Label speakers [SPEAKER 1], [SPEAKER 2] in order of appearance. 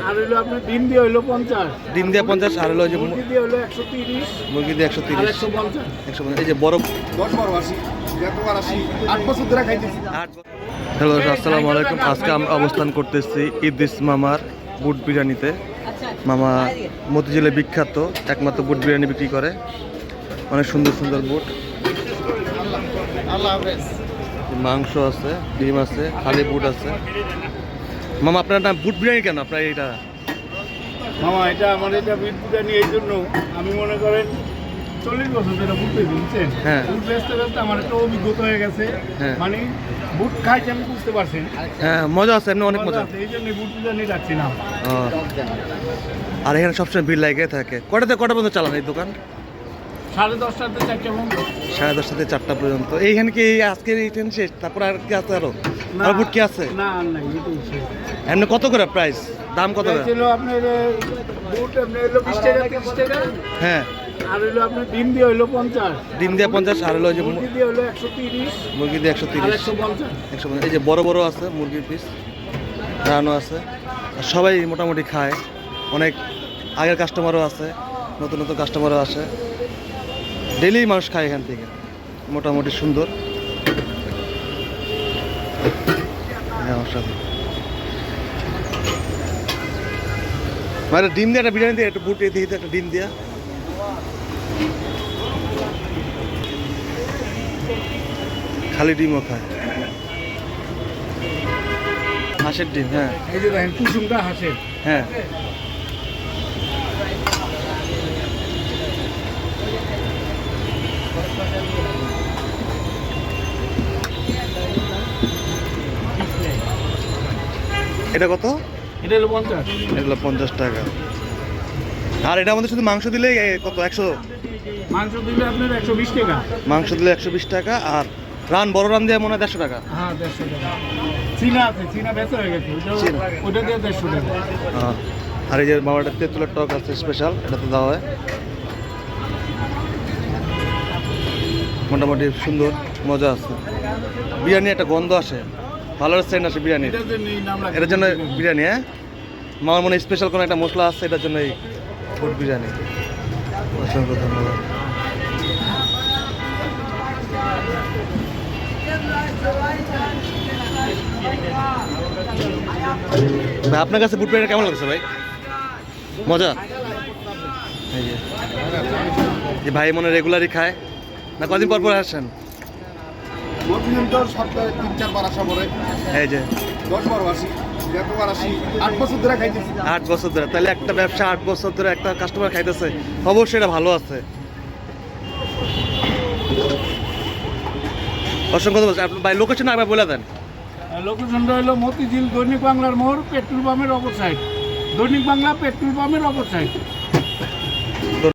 [SPEAKER 1] আর হলো আপনার ডিম দিয়ে হলো 50,
[SPEAKER 2] ডিম দিয়ে 50, আর হলো যে
[SPEAKER 1] মুরগি দিয়ে হলো 130,
[SPEAKER 2] মুরগি দিয়ে
[SPEAKER 1] আর
[SPEAKER 2] 130,
[SPEAKER 1] 150।
[SPEAKER 2] 150। এই যে বড়
[SPEAKER 3] 10-12 যতবার আসি 8 বছর ধরে খাইতেছি।
[SPEAKER 2] হ্যালো, আসসালামু আলাইকুম। আজকে আমরা অবস্থান করতেছি ইদ্রিস মামার বুট বিরিয়ানিতে। মামা মতিঝিলে বিখ্যাত একমাত্র বুট বিরিয়ানি বিক্রি করে, অনেক সুন্দর সুন্দর বুট।
[SPEAKER 3] আল্লাহ হাফেজ।
[SPEAKER 2] মাংস আছে, ডিম আছে, খালি বুট আছে। মামা আপনার নাম বুট বিরিয়ানি কেন? আপনার এটা
[SPEAKER 1] মামা এটা আমার এটা বিট বিরিয়ানি এই জন্য আমি মনে করেন 40 বছর ধরে বুট পেয়েছি, বুঝছেন?
[SPEAKER 2] হ্যাঁ।
[SPEAKER 1] বুট বেচতে বেচতে আমার একটা অভিজ্ঞতা হয়ে গেছে।
[SPEAKER 2] হ্যাঁ।
[SPEAKER 1] মানে বুট খাইছি আমি, বুঝতে পারছেন?
[SPEAKER 2] হ্যাঁ, মজা আছে, এমনি অনেক মজা।
[SPEAKER 1] আছে, এই জন্য বুট বিরিয়ানি রাখছি না।
[SPEAKER 2] ও, আর এখানে সবসময় ভিড় লাগে থাকে। কটা পর্যন্ত চালান এই দোকান?
[SPEAKER 1] 10:30 থেকে 4টা বন্ধ।
[SPEAKER 2] 10:30 থেকে 4টা পর্যন্ত। এইখানে কি আজকের এই ট্রেন শেষ? তারপর আর কি আছে? আরো আর বুট কি আছে?
[SPEAKER 1] না আর নাই, এটাই শেষ।
[SPEAKER 2] এমনি কত করে প্রাইস? দাম কত করে?
[SPEAKER 1] ছিল আপনার বুট আপনার হলো 20 টাকা 30 টাকা,
[SPEAKER 2] হ্যাঁ,
[SPEAKER 1] আর হলো আপনার ডিম দিয়ে হলো 50,
[SPEAKER 2] ডিম দিয়ে 50, আর হলো যে
[SPEAKER 1] মুরগি দিয়ে হলো 130,
[SPEAKER 2] মুরগি দিয়ে
[SPEAKER 1] আর
[SPEAKER 2] 130,
[SPEAKER 1] 150।
[SPEAKER 2] 150। এই যে বড় বড় আছে মুরগির পিস, রানও আছে। আর সবাই মোটামুটি খায়, অনেক আগের কাস্টমারও আছে, নতুন নতুন কাস্টমারও আসে। ডেইলি মানুষ খায় এখান থেকে, মোটামুটি সুন্দর। হ্যাঁ, অসাধারণ। মানে ডিম দিয়ে একটা বিরিয়ানি দিয়ে একটু বুট দিয়ে একটা ডিম দিয়া। খালি ডিমও খায়, হাঁসের ডিম। হ্যাঁ
[SPEAKER 1] এই যে দেখেন কুসুমটা হাসের।
[SPEAKER 2] হ্যাঁ, এটা কত?
[SPEAKER 1] এটা হলো 50।
[SPEAKER 2] এগুলো 50 টাকা। আর এটার মধ্যে শুধু মাংস দিলে কত? 100।
[SPEAKER 1] মাংস দিলে আপনার 120 টাকা।
[SPEAKER 2] মাংস দিলে 120 টাকা, আর রান বড় রান দিয়ে মনে হয় 150 টাকা।
[SPEAKER 1] হ্যাঁ, 150 টাকা। চীনা আছে, চীনা বেচা হয়ে গেছে,
[SPEAKER 2] চীনা।
[SPEAKER 1] ওটা দিয়ে 150 টাকা।
[SPEAKER 2] আর এই যে বাবাটা তেঁতুলের টক আছে স্পেশাল, এটাতে দেওয়া হয়। মোটামুটি সুন্দর, মজা আছে। বিরিয়ানি একটা গন্ধ আসে, ভালো সেন্ট আসে বিরিয়ানি।
[SPEAKER 1] এটার জন্যই নাম রাখা।
[SPEAKER 2] এটার জন্য বিরিয়ানি। হ্যাঁ, আমার মনে স্পেশাল কোনো একটা মশলা আছে, এটার জন্য এই ফুড বিরিয়ানি। অসংখ্য ধন্যবাদ। ভাই, আপনার কাছে ফুড বিরিয়ানি কেমন লাগছে ভাই? মজা? এই যে ভাই মনে রেগুলারই খায় না, কদিন পর পর আসেন?
[SPEAKER 3] প্রতিদিন তো সপ্তাহে 3-4 বার আসা পড়ে।
[SPEAKER 2] এই যে
[SPEAKER 3] 10-12 আসি, যতবার আসি 8 বছর ধরে খাইতেছি।
[SPEAKER 2] 8 বছর ধরে, তাহলে একটা ব্যবসা 8 বছর ধরে একটা কাস্টমার খাইতেছে, অবশ্যই এটা ভালো আছে। অসংখ্য ধন্যবাদ। আপনার ভাই লোকেশন আবার বলে দেন।
[SPEAKER 1] লোকেশনটা হলো মতিঝিল দৈনিক বাংলার মোড়, পেট্রোল পাম্পের অপর সাইড। দৈনিক বাংলা পেট্রোল পাম্পের অপর সাইড।